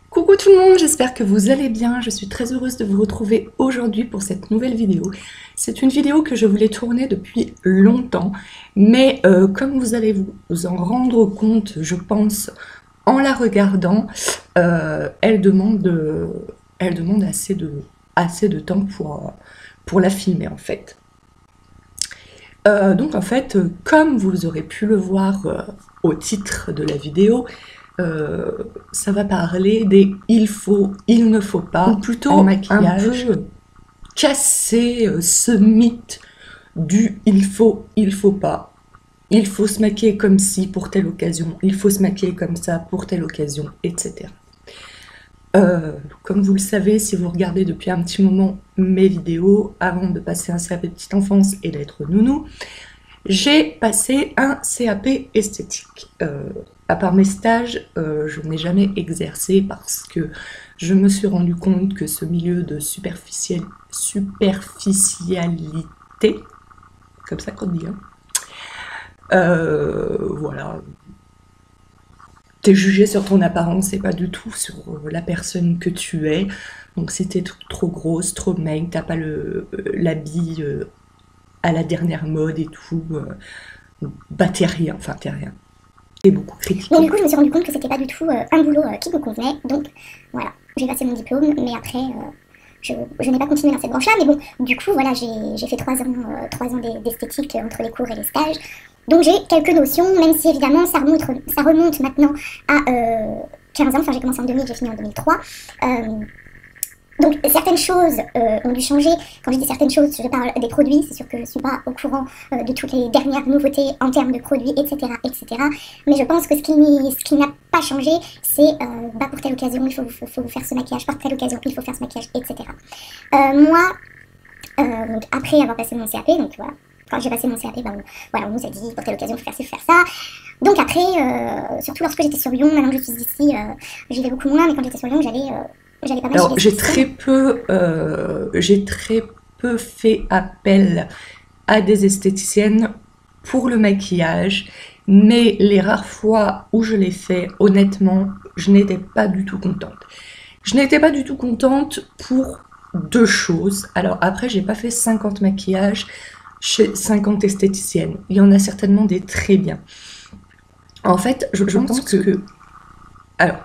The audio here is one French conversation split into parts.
Coucou tout le monde, j'espère que vous allez bien. Je suis très heureuse de vous retrouver aujourd'hui pour cette nouvelle vidéo. C'est une vidéo que je voulais tourner depuis longtemps, mais comme vous allez vous en rendre compte, je pense, en la regardant, elle demande assez de temps pour la filmer en fait. Donc en fait, comme vous aurez pu le voir au titre de la vidéo, ça va parler des il faut, il ne faut pas, ou plutôt en maquillage, un peu casser ce mythe du il faut pas. Il faut se maquiller comme ci pour telle occasion, il faut se maquiller comme ça pour telle occasion, etc. Comme vous le savez, si vous regardez depuis un petit moment mes vidéos, avant de passer un CAP petite enfance et d'être nounou, j'ai passé un CAP esthétique. À part mes stages, je n'ai jamais exercé parce que je me suis rendu compte que ce milieu de superficialité, comme ça qu'on dit, voilà, t'es jugé sur ton apparence et pas du tout sur la personne que tu es. Donc si t'es trop grosse, trop maigre, t'as pas l'habit à la dernière mode et tout, bah t'es rien, enfin t'es rien. Et beaucoup critiqué. Mais du coup, je me suis rendu compte que c'était pas du tout un boulot qui me convenait. Donc voilà, j'ai passé mon diplôme, mais après, je n'ai pas continué dans cette branche-là. Mais bon, du coup, voilà, j'ai fait 3 ans d'esthétique entre les cours et les stages. Donc j'ai quelques notions, même si évidemment ça remonte maintenant à 15 ans. Enfin, j'ai commencé en 2000, j'ai fini en 2003. Donc certaines choses ont dû changer. Quand je dis certaines choses, je parle des produits. C'est sûr que je ne suis pas au courant de toutes les dernières nouveautés en termes de produits, etc. etc. Mais je pense que ce qui n'a pas changé, c'est pour telle occasion, il faut faire ce maquillage, par telle occasion, il faut faire ce maquillage, etc. Moi, donc après avoir passé mon CAP, donc voilà, quand j'ai passé mon CAP, on nous a dit pour telle occasion, il faut faire ci, il faut faire ça. Donc après, surtout lorsque j'étais sur Lyon, maintenant que je suis ici, j'y vais beaucoup moins, mais quand j'étais sur Lyon, j'allais pas mal. Alors j'ai très peu fait appel à des esthéticiennes pour le maquillage, mais les rares fois où je l'ai fait, honnêtement, je n'étais pas du tout contente. Je n'étais pas du tout contente pour 2 choses. Alors après, j'ai pas fait 50 maquillages chez 50 esthéticiennes. Il y en a certainement des très bien. En fait, je pense que... Alors,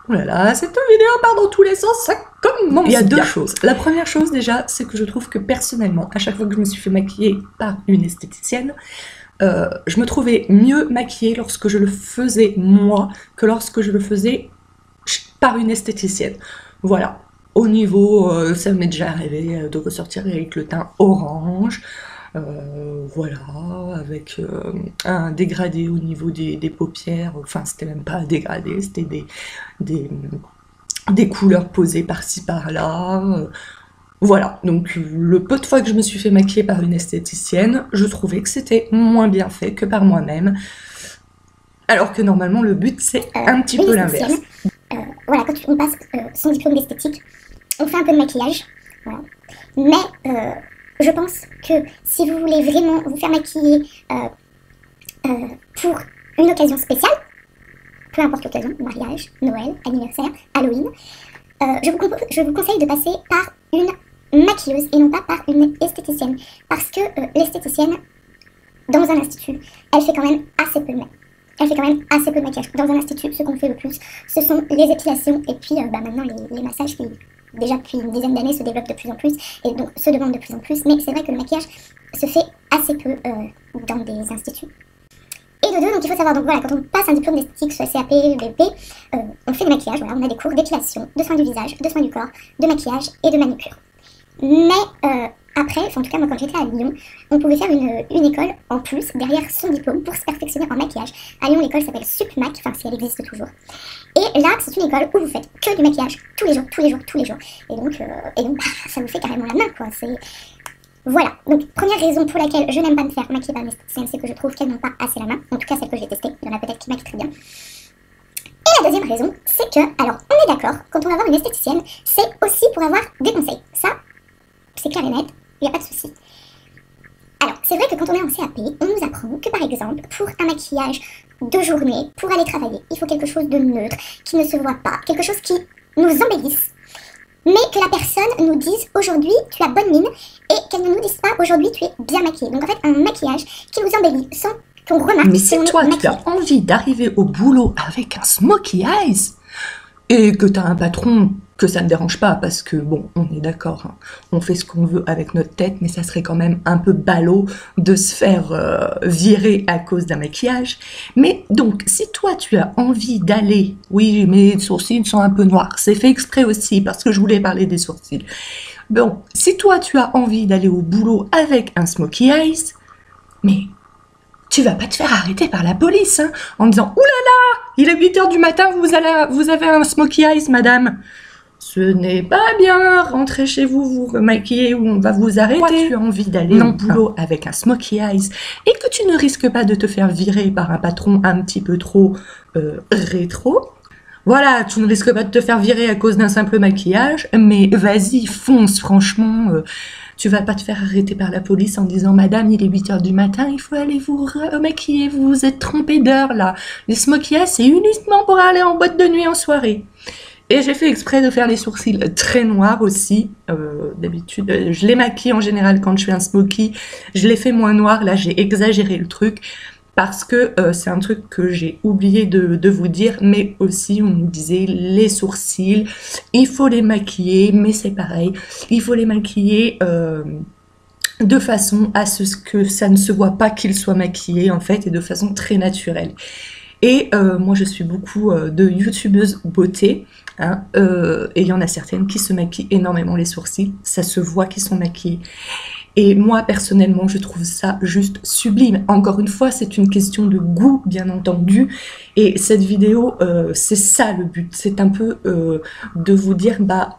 oh là là, cette vidéo part dans tous les sens, ça commence. Il y a 2 choses. La première chose déjà, c'est que je trouve que personnellement, à chaque fois que je me suis fait maquiller par une esthéticienne, je me trouvais mieux maquillée lorsque je le faisais moi que lorsque je le faisais par une esthéticienne. Voilà. Au niveau, ça m'est déjà arrivé de ressortir avec le teint orange. Voilà, avec un dégradé au niveau des paupières, enfin c'était même pas un dégradé, c'était des couleurs posées par-ci par-là, voilà. Donc le peu de fois que je me suis fait maquiller par une esthéticienne, je trouvais que c'était moins bien fait que par moi-même, alors que normalement le but c'est un petit peu l'inverse. Voilà, quand on passe son diplôme d'esthétique, on fait un peu de maquillage, voilà. Mais je pense que si vous voulez vraiment vous faire maquiller pour une occasion spéciale, peu importe l'occasion, mariage, Noël, anniversaire, Halloween, je vous conseille de passer par une maquilleuse et non pas par une esthéticienne. Parce que l'esthéticienne, dans un institut, elle fait quand même assez peu de maquillage. Dans un institut, ce qu'on fait le plus, ce sont les épilations et puis maintenant les massages qui, déjà depuis une dizaine d'années, se développent de plus en plus et donc se demandent de plus en plus. Mais c'est vrai que le maquillage se fait assez peu dans des instituts. Et de deux, donc il faut savoir, donc voilà, quand on passe un diplôme d'esthétique, soit CAP, BP, on fait du maquillage, voilà, on a des cours d'épilation, de soins du visage, de soins du corps, de maquillage et de manucure. Mais après, enfin en tout cas moi quand j'étais à Lyon, on pouvait faire une école en plus derrière son diplôme pour se perfectionner en maquillage. À Lyon, l'école s'appelle Supmac, enfin si elle existe toujours. Et là, c'est une école où vous faites que du maquillage tous les jours. Et donc ça vous fait carrément la main, quoi. Voilà, donc première raison pour laquelle je n'aime pas me faire maquiller par une esthéticienne, c'est que je trouve qu'elles n'ont pas assez la main. En tout cas, celle que j'ai testée, il y en a peut-être qui maquillent très bien. Et la deuxième raison, c'est que, alors on est d'accord, quand on va voir une esthéticienne, c'est aussi pour avoir des conseils. Ça, c'est clair et net, il n'y a pas de souci. Alors, c'est vrai que quand on est en CAP, on nous apprend que par exemple, pour un maquillage de journée, pour aller travailler, il faut quelque chose de neutre, qui ne se voit pas, quelque chose qui nous embellisse, mais que la personne nous dise aujourd'hui tu as bonne mine et qu'elle ne nous dise pas aujourd'hui tu es bien maquillée. Donc en fait un maquillage qui nous embellit sans qu'on remarque. Mais si toi tu as envie d'arriver au boulot avec un smokey eyes et que tu as un patron que ça ne dérange pas parce que bon on est d'accord, hein, on fait ce qu'on veut avec notre tête, mais ça serait quand même un peu ballot de se faire virer à cause d'un maquillage. Mais donc si toi tu as envie d'aller, oui mes sourcils sont un peu noirs, c'est fait exprès aussi parce que je voulais parler des sourcils. Bon, si toi tu as envie d'aller au boulot avec un smokey eyes, mais tu vas pas te faire arrêter par la police, hein, en disant « Ouh là là, il est 8h du matin, vous avez un smokey eyes, madame. Ce n'est pas bien, rentrez chez vous, vous remaquillez ou on va vous arrêter. » Toi, tu as envie d'aller au boulot avec un smokey eyes et que tu ne risques pas de te faire virer par un patron un petit peu trop rétro. Voilà, tu ne risques pas de te faire virer à cause d'un simple maquillage, mais vas-y, fonce, franchement. Tu vas pas te faire arrêter par la police en disant « Madame, il est 8h du matin, il faut aller vous remaquiller, vous vous êtes trompé d'heure là. Les smokey eyes, c'est uniquement pour aller en boîte de nuit en soirée. » Et j'ai fait exprès de faire les sourcils très noirs aussi. D'habitude, je les maquille en général quand je fais un smokey. Je les fais moins noirs, là j'ai exagéré le truc. Parce que c'est un truc que j'ai oublié de vous dire, mais aussi on nous disait les sourcils, il faut les maquiller, mais c'est pareil, il faut les maquiller de façon à ce que ça ne se voit pas qu'ils soient maquillés en fait, et de façon très naturelle. Et moi je suis beaucoup de youtubeuses beauté, hein, et il y en a certaines qui se maquillent énormément les sourcils, ça se voit qu'ils sont maquillés. Et moi, personnellement, je trouve ça juste sublime. Encore une fois, c'est une question de goût, bien entendu. Et cette vidéo, c'est ça le but. C'est un peu de vous dire, bah,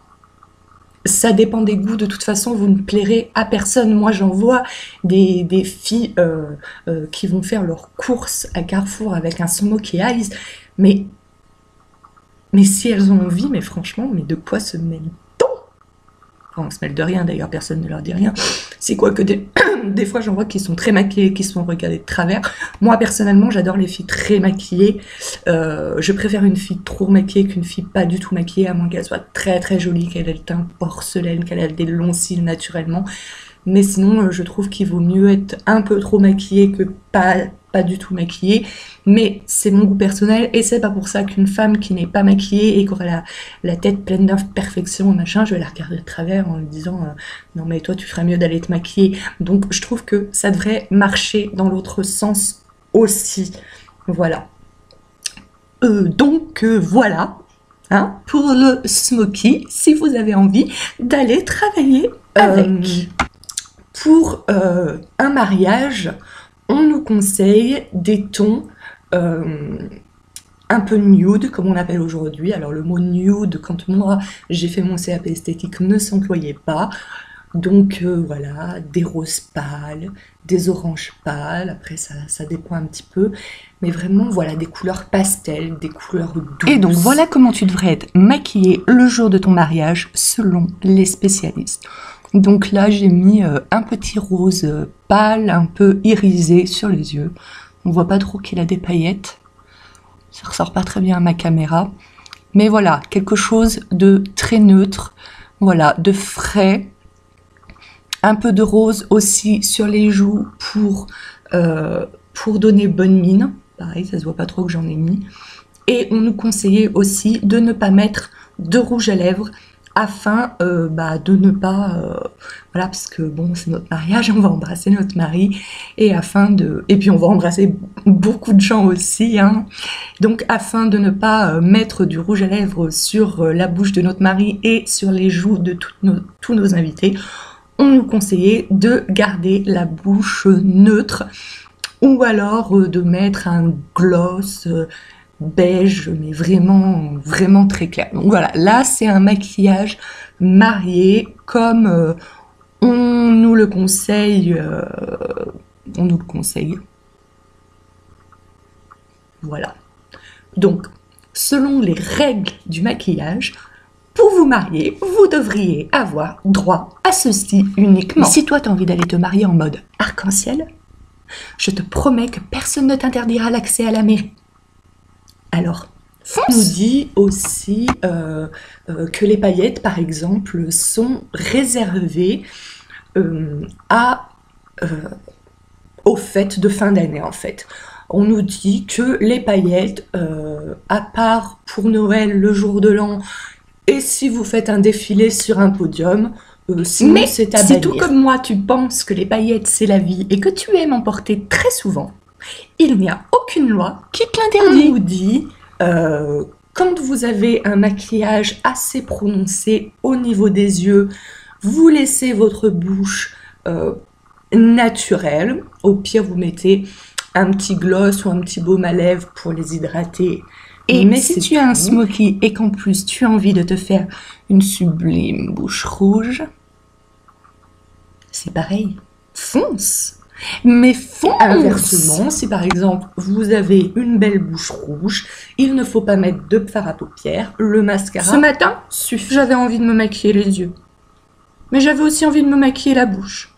ça dépend des goûts. De toute façon, vous ne plairez à personne. Moi, j'en vois des filles qui vont faire leurs courses à Carrefour avec un smokey eyes. Mais si elles ont envie, mais franchement, mais de quoi se mêle-t-on? On se mêle de rien, d'ailleurs, personne ne leur dit rien. C'est quoi que des fois, j'en vois qui sont très maquillées, qui sont regardées de travers. Moi, personnellement, j'adore les filles très maquillées. Je préfère une fille trop maquillée qu'une fille pas du tout maquillée, à moins qu'elle soit très très jolie, qu'elle ait le teint porcelaine, qu'elle ait des longs cils naturellement. Mais sinon, je trouve qu'il vaut mieux être un peu trop maquillée que pas du tout maquillée. Mais c'est mon goût personnel et c'est pas pour ça qu'une femme qui n'est pas maquillée et qui aura la tête pleine d'imperfections, machin, je vais la regarder de travers en lui disant non mais toi tu ferais mieux d'aller te maquiller. Donc je trouve que ça devrait marcher dans l'autre sens aussi. Voilà. Donc voilà. Hein, pour le smokey, si vous avez envie d'aller travailler avec. Pour un mariage, on nous conseille des tons un peu nude, comme on appelle aujourd'hui. Alors le mot nude, quand moi j'ai fait mon CAP esthétique, ne s'employait pas. Donc voilà, des roses pâles, des oranges pâles, après ça dépend un petit peu. Mais vraiment, voilà, des couleurs pastel, des couleurs douces. Et donc voilà comment tu devrais être maquillée le jour de ton mariage, selon les spécialistes. Donc là, j'ai mis un petit rose pâle, un peu irisé sur les yeux. On voit pas trop qu'il a des paillettes. Ça ressort pas très bien à ma caméra. Mais voilà, quelque chose de très neutre. Voilà, de frais. Un peu de rose aussi sur les joues pour donner bonne mine. Pareil, ça se voit pas trop que j'en ai mis. Et on nous conseillait aussi de ne pas mettre de rouge à lèvres afin de ne pas, voilà, parce que bon, c'est notre mariage, on va embrasser notre mari, et puis on va embrasser beaucoup de gens aussi, hein. Donc afin de ne pas mettre du rouge à lèvres sur la bouche de notre mari et sur les joues de tous nos invités, on nous conseillait de garder la bouche neutre, ou alors de mettre un gloss beige, mais vraiment, vraiment très clair. Donc voilà, là c'est un maquillage marié comme on nous le conseille. Voilà. Donc, selon les règles du maquillage, pour vous marier, vous devriez avoir droit à ceci uniquement. Mais si toi tu as envie d'aller te marier en mode arc-en-ciel, je te promets que personne ne t'interdira l'accès à la mairie. Alors, On nous dit aussi que les paillettes, par exemple, sont réservées aux fêtes de fin d'année, en fait. On nous dit que les paillettes, à part pour Noël, le jour de l'an, et si vous faites un défilé sur un podium, sinon c'est à bannir. Si tout comme moi, tu penses que les paillettes, c'est la vie, et que tu aimes en porter très souvent, il n'y a aucune loi qui te l'interdit. On nous dit, quand vous avez un maquillage assez prononcé au niveau des yeux, vous laissez votre bouche naturelle. Au pire, vous mettez un petit gloss ou un petit baume à lèvres pour les hydrater. Mais si tu as un smoky et qu'en plus tu as envie de te faire une sublime bouche rouge, c'est pareil, fonce. Mais fonce. Inversement, si par exemple vous avez une belle bouche rouge, il ne faut pas mettre de fard à paupières, le mascara. Ce matin, j'avais envie de me maquiller les yeux, mais j'avais aussi envie de me maquiller la bouche.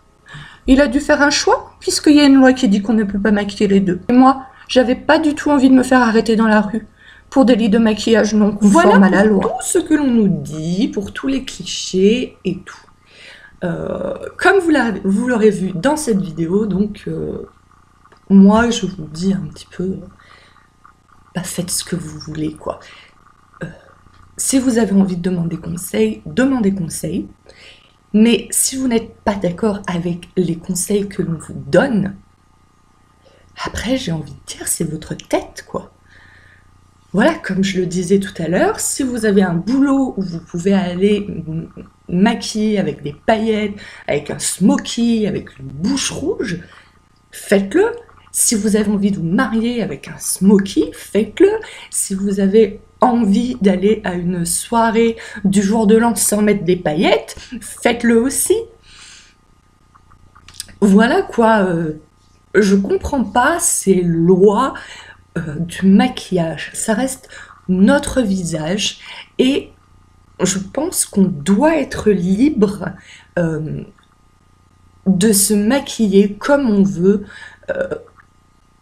Il a dû faire un choix, puisqu'il y a une loi qui dit qu'on ne peut pas maquiller les deux. Et moi, j'avais pas du tout envie de me faire arrêter dans la rue pour délit de maquillage non conforme à la loi. Tout ce que l'on nous dit, pour tous les clichés et tout. Comme vous l'aurez vu dans cette vidéo, donc moi je vous dis un petit peu, faites ce que vous voulez, quoi. Si vous avez envie de demander conseil, demandez conseil. Mais si vous n'êtes pas d'accord avec les conseils que l'on vous donne, après j'ai envie de dire, c'est votre tête, quoi. Voilà, comme je le disais tout à l'heure, si vous avez un boulot où vous pouvez aller maquiller avec des paillettes, avec un smoky, avec une bouche rouge, faites-le. Si vous avez envie de vous marier avec un smoky, faites-le. Si vous avez envie d'aller à une soirée du jour de l'an sans mettre des paillettes, faites-le aussi. Voilà quoi, je comprends pas ces lois du maquillage. Ça reste notre visage et je pense qu'on doit être libre de se maquiller comme on veut,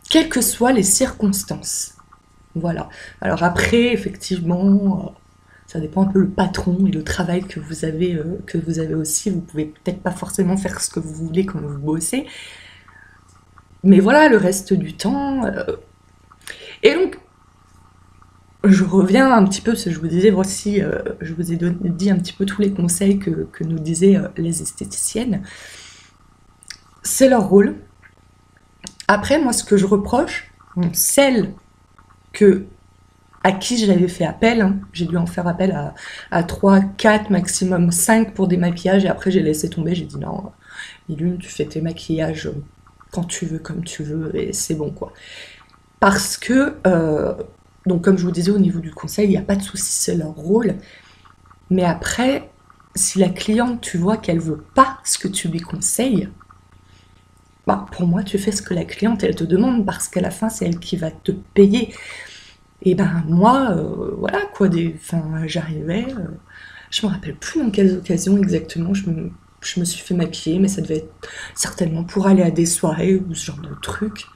quelles que soient les circonstances. Voilà. Alors après, effectivement, ça dépend un peu le patron et le travail que vous avez aussi. Vous pouvez peut-être pas forcément faire ce que vous voulez quand vous bossez. Mais voilà, le reste du temps... Et donc, je reviens un petit peu, parce que je vous disais, voici, je vous ai dit un petit peu tous les conseils que nous disaient les esthéticiennes. C'est leur rôle. Après, moi, ce que je reproche, celle à qui j'avais fait appel, hein, j'ai dû en faire appel à 3, 4, maximum 5 pour des maquillages, et après j'ai laissé tomber, j'ai dit non, Milune, tu fais tes maquillages quand tu veux, comme tu veux, et c'est bon, quoi. Parce que, donc comme je vous disais au niveau du conseil, il n'y a pas de souci, c'est leur rôle. Mais après, si la cliente, tu vois qu'elle veut pas ce que tu lui conseilles, pour moi, tu fais ce que la cliente, elle te demande, parce qu'à la fin, c'est elle qui va te payer. Et moi, voilà, quoi, j'arrivais, je me rappelle plus dans quelles occasions exactement je me suis fait maquiller, mais ça devait être certainement pour aller à des soirées ou ce genre de trucs.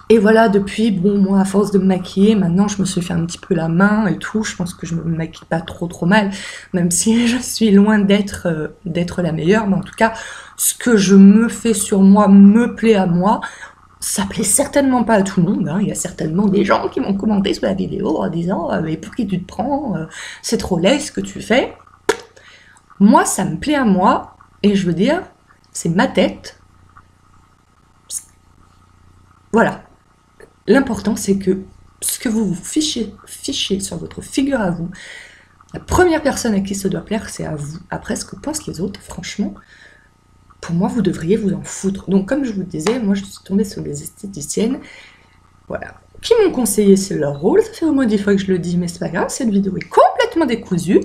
Et voilà, depuis, bon, moi, à force de me maquiller, maintenant, je me suis fait un petit peu la main et tout. Je pense que je me maquille pas trop mal, même si je suis loin d'être la meilleure. Mais en tout cas, ce que je me fais sur moi me plaît à moi. Ça plaît certainement pas à tout le monde. Hein. Il y a certainement des gens qui m'ont commenté sous la vidéo en disant « Mais pour qui tu te prends? C'est trop laid ce que tu fais. » Moi, ça me plaît à moi. Et je veux dire, c'est ma tête. Voilà. L'important, c'est que ce que vous vous fichez sur votre figure à vous, la première personne à qui ça doit plaire, c'est à vous. Après, ce que pensent les autres, franchement, pour moi, vous devriez vous en foutre. Donc, comme je vous disais, moi, je suis tombée sur les esthéticiennes, voilà, qui m'ont conseillé, c'est leur rôle. Ça fait au moins 10 fois que je le dis, mais c'est pas grave, cette vidéo est complètement décousue.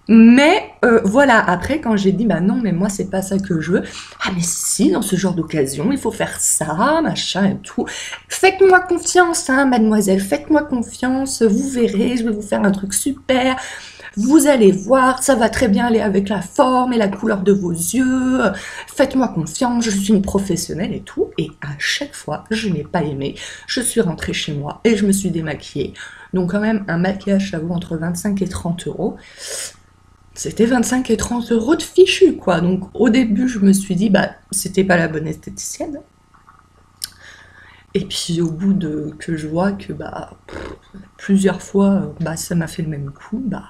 Mais voilà, après quand j'ai dit non mais moi c'est pas ça que je veux, ah mais si, dans ce genre d'occasion il faut faire ça, machin et tout, faites-moi confiance hein mademoiselle, faites-moi confiance, vous verrez, je vais vous faire un truc super, vous allez voir, ça va très bien aller avec la forme et la couleur de vos yeux, faites-moi confiance, je suis une professionnelle et tout. Et à chaque fois, je n'ai pas aimé, je suis rentrée chez moi et je me suis démaquillée. Donc quand même, un maquillage, ça vaut entre 25 et 30 euros. C'était 25 et 30 euros de fichu, quoi. Donc au début, je me suis dit, bah, c'était pas la bonne esthéticienne. Et puis au bout de que je vois que bah plusieurs fois bah ça m'a fait le même coup, bah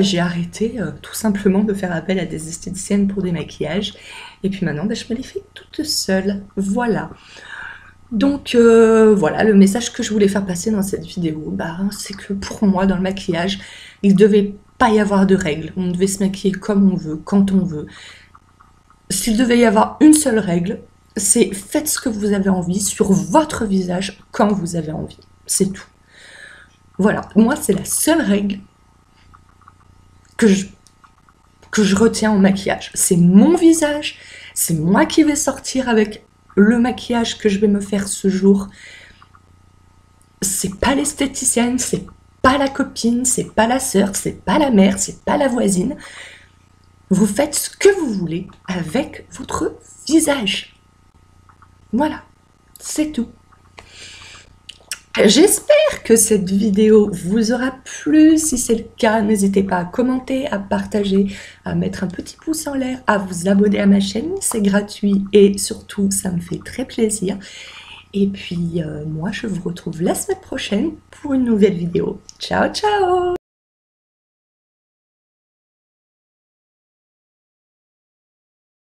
j'ai arrêté tout simplement de faire appel à des esthéticiennes pour des maquillages. Et puis maintenant bah, je me les fais toute seule. Voilà. Donc voilà, le message que je voulais faire passer dans cette vidéo, bah, c'est que pour moi dans le maquillage, il ne devait pas y avoir de règles. On devait se maquiller comme on veut, quand on veut. S'il devait y avoir une seule règle, c'est faites ce que vous avez envie sur votre visage quand vous avez envie. C'est tout. Voilà, moi c'est la seule règle que je retiens au maquillage. C'est mon visage, c'est moi qui vais sortir avec le maquillage que je vais me faire ce jour. C'est pas l'esthéticienne, c'est pas la copine, c'est pas la sœur, c'est pas la mère, c'est pas la voisine. Vous faites ce que vous voulez avec votre visage. Voilà, c'est tout. J'espère que cette vidéo vous aura plu. Si c'est le cas, n'hésitez pas à commenter, à partager, à mettre un petit pouce en l'air, à vous abonner à ma chaîne. C'est gratuit et surtout, ça me fait très plaisir. Et puis, moi, je vous retrouve la semaine prochaine pour une nouvelle vidéo. Ciao, ciao!